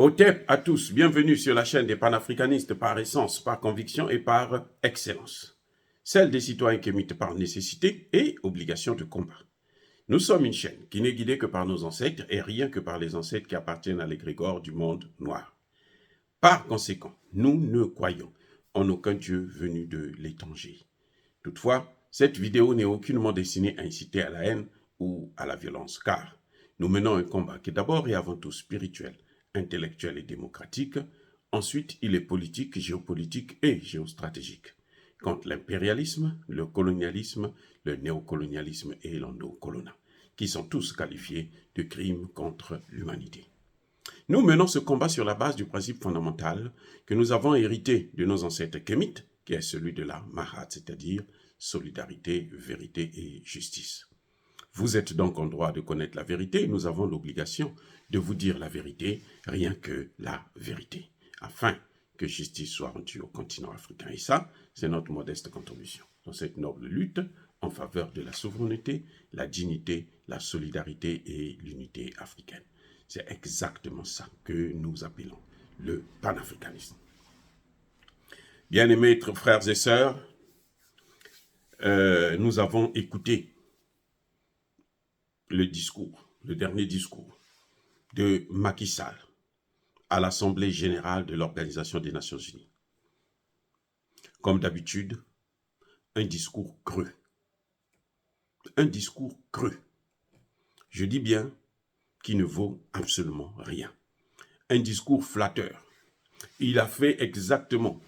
Otep à tous, bienvenue sur la chaîne des panafricanistes par essence, par conviction et par excellence. Celle des citoyens qui émitent par nécessité et obligation de combat. Nous sommes une chaîne qui n'est guidée que par nos ancêtres et rien que par les ancêtres qui appartiennent à l'égrégore du monde noir. Par conséquent, nous ne croyons en aucun Dieu venu de l'étranger. Toutefois, cette vidéo n'est aucunement destinée à inciter à la haine ou à la violence, car nous menons un combat qui est d'abord et avant tout spirituel, intellectuel et démocratique. Ensuite, il est politique, géopolitique et géostratégique, contre l'impérialisme, le colonialisme, le néocolonialisme et l'endocoloniat, qui sont tous qualifiés de crimes contre l'humanité. Nous menons ce combat sur la base du principe fondamental que nous avons hérité de nos ancêtres kémites, qui est celui de la Mahat, c'est-à-dire solidarité, vérité et justice. Vous êtes donc en droit de connaître la vérité et nous avons l'obligation de vous dire la vérité, rien que la vérité, afin que justice soit rendue au continent africain. Et ça, c'est notre modeste contribution dans cette noble lutte en faveur de la souveraineté, la dignité, la solidarité et l'unité africaine. C'est exactement ça que nous appelons le panafricanisme. Bien-aimés frères et sœurs, nous avons écouté le dernier discours de Macky Sall à l'Assemblée générale de l'Organisation des Nations Unies. Comme d'habitude, un discours creux. Un discours creux. Je dis bien qui ne vaut absolument rien. Un discours flatteur. Il a fait exactement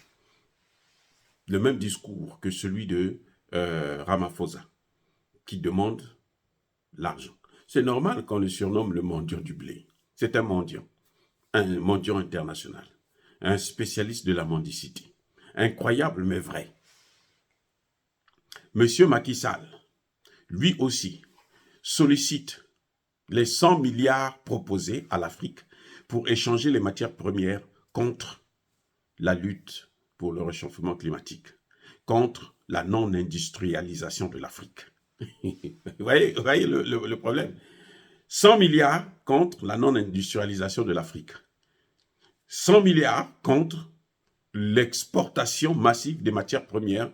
le même discours que celui de Ramaphosa, qui demande l'argent. C'est normal qu'on le surnomme le mendiant du blé. C'est un mendiant international, un spécialiste de la mendicité. Incroyable mais vrai. Monsieur Macky Sall, lui aussi, sollicite les 100 milliards proposés à l'Afrique pour échanger les matières premières contre la lutte pour le réchauffement climatique, contre la non-industrialisation de l'Afrique. Vous voyez le problème? 100 milliards contre la non-industrialisation de l'Afrique. 100 milliards contre l'exportation massive des matières premières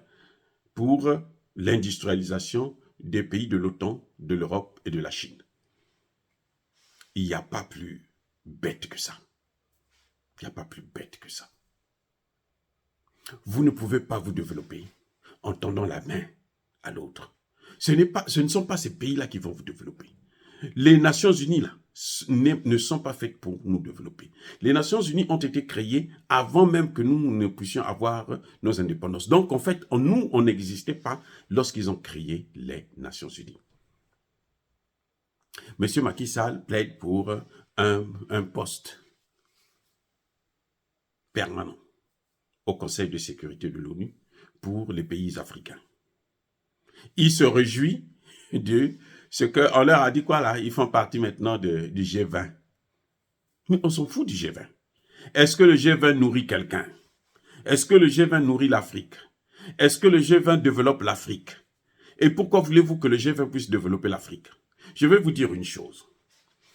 pour l'industrialisation des pays de l'OTAN, de l'Europe et de la Chine. Il n'y a pas plus bête que ça. Il n'y a pas plus bête que ça. Vous ne pouvez pas vous développer en tendant la main à l'autre. Ce ne sont pas ces pays-là qui vont vous développer. Les Nations Unies, là, ne sont pas faites pour nous développer. Les Nations Unies ont été créées avant même que nous ne puissions avoir nos indépendances. Donc, en fait, nous, on n'existait pas lorsqu'ils ont créé les Nations Unies. Monsieur Macky Sall plaide pour un poste permanent au Conseil de sécurité de l'ONU pour les pays africains. Il se réjouit de ce qu'on leur a dit quoi là, ils font partie maintenant du G20. Mais on s'en fout du G20. Est-ce que le G20 nourrit quelqu'un? Est-ce que le G20 nourrit l'Afrique? Est-ce que le G20 développe l'Afrique? Et pourquoi voulez-vous que le G20 puisse développer l'Afrique? Je vais vous dire une chose.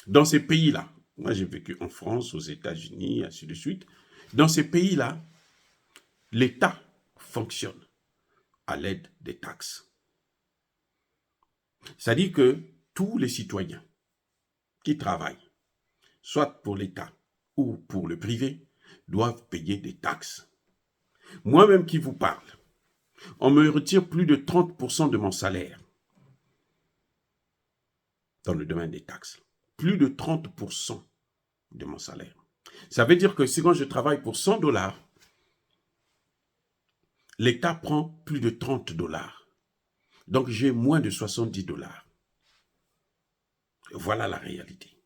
Dans ces pays-là, moi j'ai vécu en France, aux États-Unis, ainsi de suite, dans ces pays-là, l'État fonctionne à l'aide des taxes. C'est-à-dire que tous les citoyens qui travaillent, soit pour l'État ou pour le privé, doivent payer des taxes. Moi-même qui vous parle, on me retire plus de 30% de mon salaire dans le domaine des taxes. Plus de 30% de mon salaire. Ça veut dire que si quand je travaille pour $100, l'État prend plus de $30. Donc j'ai moins de $70. Voilà la réalité.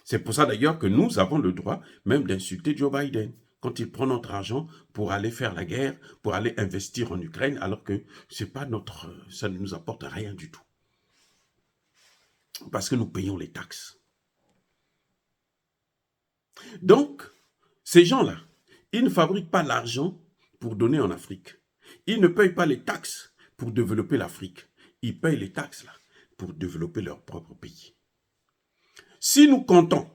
C'est pour ça d'ailleurs que nous avons le droit même d'insulter Joe Biden quand il prend notre argent pour aller faire la guerre, pour aller investir en Ukraine, alors que ça ne nous apporte rien du tout. Parce que nous payons les taxes. Donc, ces gens-là, ils ne fabriquent pas l'argent pour donner en Afrique. Ils ne payent pas les taxes pour développer l'Afrique. Ils payent les taxes là pour développer leur propre pays. Si nous comptons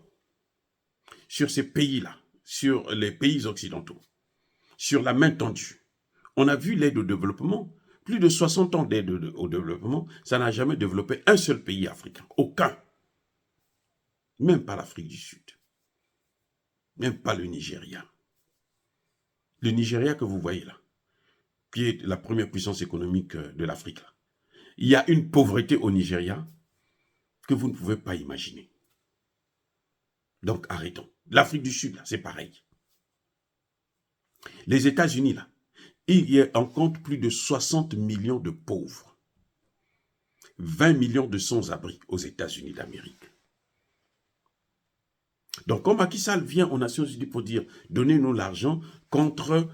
sur ces pays-là, sur les pays occidentaux, sur la main tendue. On a vu l'aide au développement. Plus de 60 ans d'aide au développement, ça n'a jamais développé un seul pays africain. Aucun. Même pas l'Afrique du Sud. Même pas le Nigeria. Le Nigeria que vous voyez là, qui est la première puissance économique de l'Afrique. Il y a une pauvreté au Nigeria que vous ne pouvez pas imaginer. Donc arrêtons. L'Afrique du Sud, là, c'est pareil. Les États-Unis, là, il y a en compte plus de 60 millions de pauvres. 20 millions de sans-abri aux États-Unis d'Amérique. Donc, quand Macky Sall vient aux Nations Unies pour dire « donnez-nous l'argent contre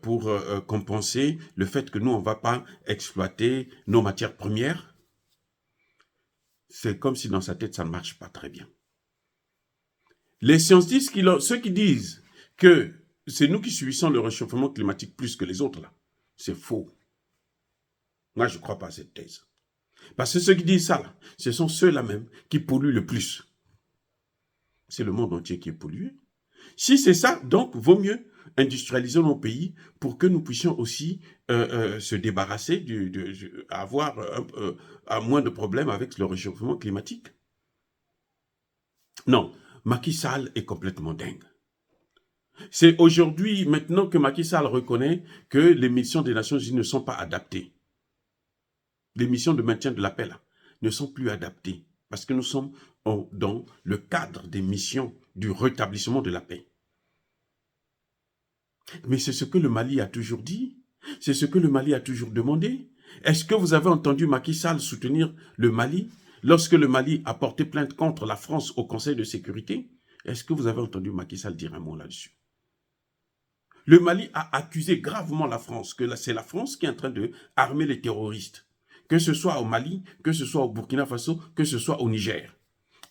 pour compenser le fait que nous, on ne va pas exploiter nos matières premières », c'est comme si dans sa tête, ça ne marche pas très bien. Les scientifiques, ceux qui disent que c'est nous qui subissons le réchauffement climatique plus que les autres, là, c'est faux. Moi, je ne crois pas à cette thèse. Parce que ceux qui disent ça, là, ce sont ceux-là même qui polluent le plus. C'est le monde entier qui est pollué. Si c'est ça, donc, vaut mieux industrialiser nos pays pour que nous puissions aussi se débarrasser, avoir moins de problèmes avec le réchauffement climatique. Non, Macky Sall est complètement dingue. C'est aujourd'hui, maintenant que Macky Sall reconnaît que les missions des Nations Unies ne sont pas adaptées. Les missions de maintien de la paix, là, ne sont plus adaptées. Parce que nous sommes dans le cadre des missions du rétablissement de la paix. Mais c'est ce que le Mali a toujours dit. C'est ce que le Mali a toujours demandé. Est-ce que vous avez entendu Macky Sall soutenir le Mali lorsque le Mali a porté plainte contre la France au Conseil de sécurité? Est-ce que vous avez entendu Macky Sall dire un mot là-dessus? Le Mali a accusé gravement la France, que c'est la France qui est en train de armer les terroristes. Que ce soit au Mali, que ce soit au Burkina Faso, que ce soit au Niger.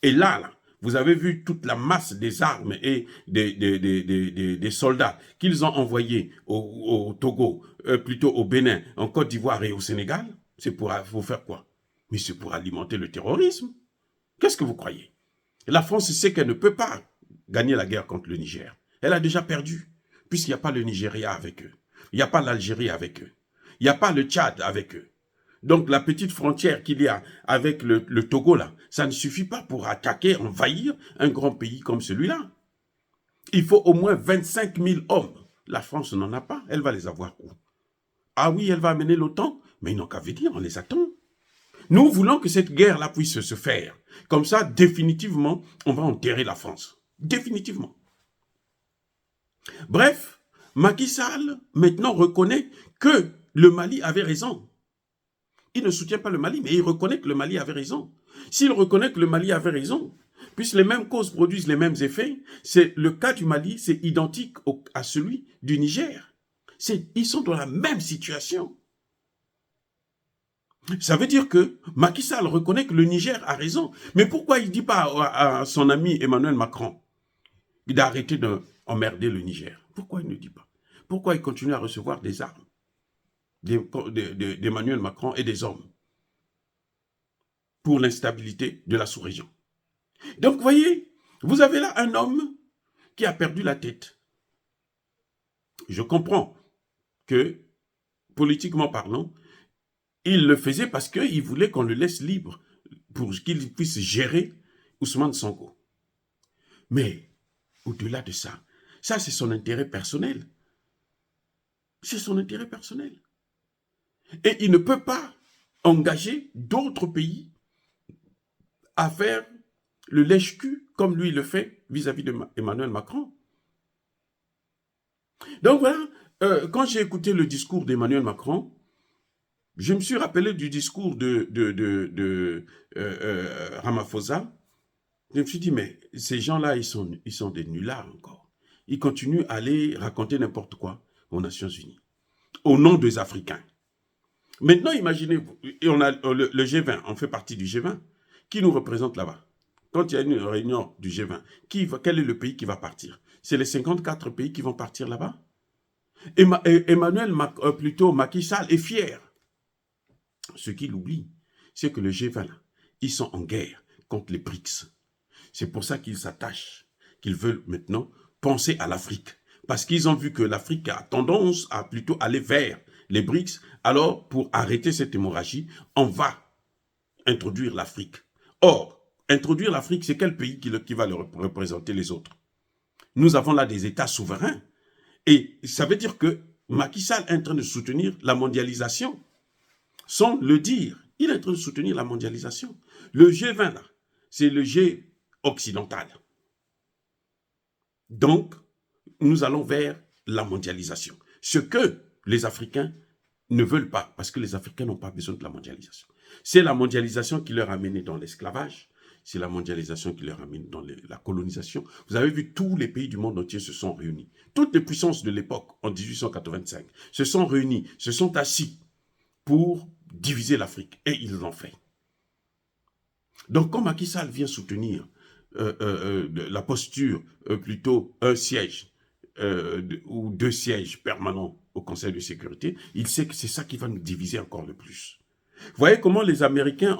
Et là, vous avez vu toute la masse des armes et des soldats qu'ils ont envoyés au Togo, plutôt au Bénin, en Côte d'Ivoire et au Sénégal. C'est pour faire quoi? Mais c'est pour alimenter le terrorisme. Qu'est-ce que vous croyez? La France sait qu'elle ne peut pas gagner la guerre contre le Niger. Elle a déjà perdu, puisqu'il n'y a pas le Nigeria avec eux. Il n'y a pas l'Algérie avec eux. Il n'y a pas le Tchad avec eux. Donc la petite frontière qu'il y a avec le Togo, là, ça ne suffit pas pour attaquer, envahir un grand pays comme celui-là. Il faut au moins 25 000 hommes. La France n'en a pas, elle va les avoir où? Ah oui, elle va amener l'OTAN, mais ils n'ont qu'à venir, on les attend. Nous voulons que cette guerre-là puisse se faire. Comme ça, définitivement, on va enterrer la France. Définitivement. Bref, Macky Sall, maintenant, reconnaît que le Mali avait raison. Il ne soutient pas le Mali, mais il reconnaît que le Mali avait raison. S'il reconnaît que le Mali avait raison, puisque les mêmes causes produisent les mêmes effets, c'est le cas du Mali, c'est identique à celui du Niger. Ils sont dans la même situation. Ça veut dire que Macky Sall reconnaît que le Niger a raison. Mais pourquoi il ne dit pas à son ami Emmanuel Macron d'arrêter d'emmerder le Niger? Pourquoi il ne dit pas? Pourquoi il continue à recevoir des armes d'Emmanuel Macron et des hommes pour l'instabilité de la sous-région? Donc, vous voyez, vous avez là un homme qui a perdu la tête. Je comprends que, politiquement parlant, il le faisait parce qu'il voulait qu'on le laisse libre pour qu'il puisse gérer Ousmane Sonko. Mais, au-delà de ça, ça c'est son intérêt personnel. C'est son intérêt personnel. Et il ne peut pas engager d'autres pays à faire le lèche-cul comme lui le fait vis-à-vis d'Emmanuel Macron. Donc voilà, quand j'ai écouté le discours d'Emmanuel Macron, je me suis rappelé du discours de Ramaphosa. Je me suis dit, mais ces gens-là, ils sont des nullards encore. Ils continuent à aller raconter n'importe quoi aux Nations Unies, au nom des Africains. Maintenant, imaginez-vous, on a le G20, on fait partie du G20. Qui nous représente là-bas? Quand il y a une réunion du G20, quel est le pays qui va partir? C'est les 54 pays qui vont partir là-bas? Macky Sall est fier. Ce qu'il oublie, c'est que le G20, là, ils sont en guerre contre les BRICS. C'est pour ça qu'ils s'attachent, qu'ils veulent maintenant penser à l'Afrique. Parce qu'ils ont vu que l'Afrique a tendance à plutôt aller vers les BRICS. Alors, pour arrêter cette hémorragie, on va introduire l'Afrique. Or, introduire l'Afrique, c'est quel pays qui va représenter les autres? Nous avons là des États souverains. Et ça veut dire que Macky Sall est en train de soutenir la mondialisation. Sans le dire, il est en train de soutenir la mondialisation. Le G20, là, c'est le G occidental. Donc, nous allons vers la mondialisation. Ce que les Africains ne veulent pas, parce que les Africains n'ont pas besoin de la mondialisation. C'est la mondialisation qui leur a mené dans l'esclavage, c'est la mondialisation qui leur a mené dans la colonisation. Vous avez vu, tous les pays du monde entier se sont réunis. Toutes les puissances de l'époque, en 1885, se sont réunis, se sont assis pour diviser l'Afrique. Et ils l'ont fait. Donc, quand Macky Sall vient soutenir la posture, plutôt un siège ou 2 sièges permanents au Conseil de sécurité, il sait que c'est ça qui va nous diviser encore le plus. Vous voyez comment les Américains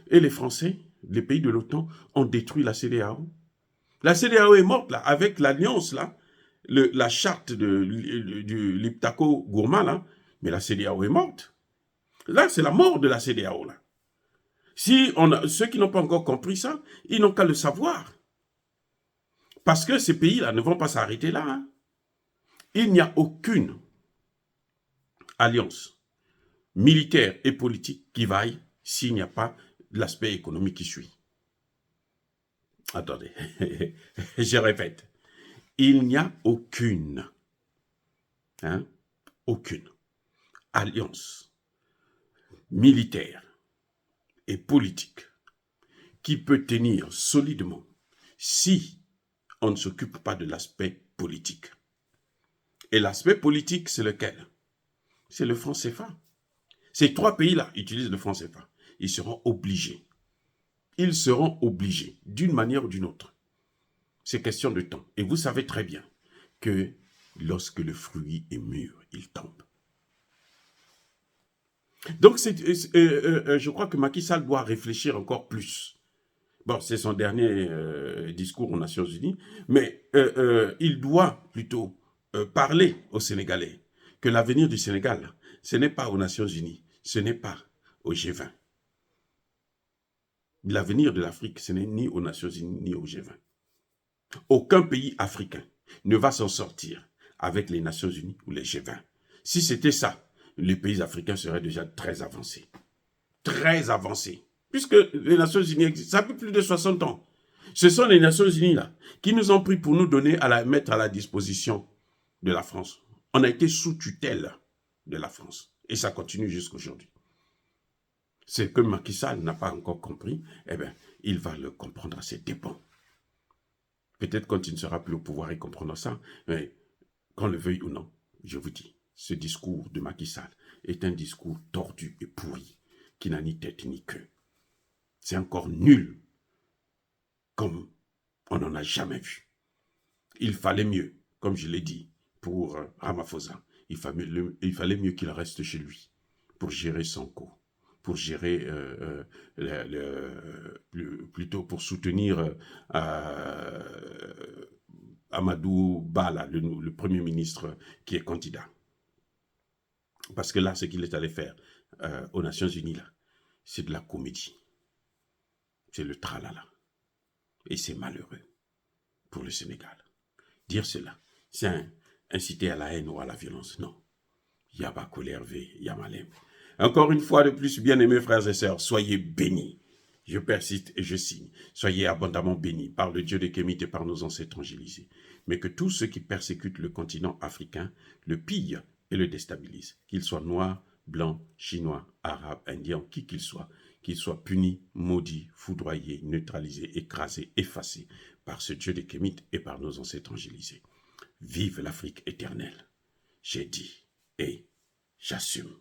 et les Français, les pays de l'OTAN, ont détruit la CEDEAO? La CEDEAO est morte, là, avec l'alliance, là, la charte du Liptako-Gourma, là, mais la CEDEAO est morte. Là, c'est la mort de la CEDEAO, là. Ceux qui n'ont pas encore compris ça, ils n'ont qu'à le savoir. Parce que ces pays-là ne vont pas s'arrêter là. Hein. Il n'y a aucune alliance militaire et politique qui vaille s'il n'y a pas l'aspect économique qui suit. Attendez, je répète. Il n'y a aucune alliance militaire et politique qui peut tenir solidement si on ne s'occupe pas de l'aspect politique. Et l'aspect politique, c'est lequel? C'est le franc CFA. Ces 3 pays-là utilisent le franc CFA. Ils seront obligés. Ils seront obligés, d'une manière ou d'une autre. C'est question de temps. Et vous savez très bien que lorsque le fruit est mûr, il tombe. Donc, je crois que Macky Sall doit réfléchir encore plus. Bon, c'est son dernier discours aux Nations Unies, mais il doit plutôt parler aux Sénégalais que l'avenir du Sénégal, ce n'est pas aux Nations Unies, ce n'est pas au G20. L'avenir de l'Afrique, ce n'est ni aux Nations Unies ni au G20. Aucun pays africain ne va s'en sortir avec les Nations Unies ou les G20. Si c'était ça, les pays africains seraient déjà très avancés. Très avancés. Puisque les Nations Unies existent, ça fait plus de 60 ans. Ce sont les Nations Unies là qui nous ont pris pour nous donner mettre à la disposition de la France. On a été sous tutelle de la France. Et ça continue jusqu'à aujourd'hui. C'est que Macky Sall n'a pas encore compris, eh bien, il va le comprendre à ses dépens. Peut-être quand il ne sera plus au pouvoir, il comprendra ça, mais qu'on le veuille ou non, je vous dis, ce discours de Macky Sall est un discours tordu et pourri, qui n'a ni tête ni queue. C'est encore nul, comme on n'en a jamais vu. Il fallait mieux, comme je l'ai dit, pour Ramaphosa, il fallait mieux qu'il reste chez lui, pour gérer son cours, pour gérer, plutôt pour soutenir Amadou Ba, le Premier ministre qui est candidat. Parce que là, ce qu'il est allé faire aux Nations Unies, là, c'est de la comédie. C'est le tralala. Et c'est malheureux pour le Sénégal. Dire cela, c'est inciter à la haine ou à la violence. Non. Yaba Kolervé, Yamalem. Encore une fois de plus, bien-aimés frères et sœurs, soyez bénis. Je persiste et je signe. Soyez abondamment bénis par le Dieu des Kémites et par nos ancêtres angélisés. Mais que tous ceux qui persécutent le continent africain le pillent et le déstabilisent, qu'ils soient noirs, blancs, chinois, arabes, indiens, qui qu'ils soient punis, maudits, foudroyés, neutralisés, écrasés, effacés par ce Dieu des Kémites et par nos ancêtres angélisés. Vive l'Afrique éternelle. J'ai dit et j'assume.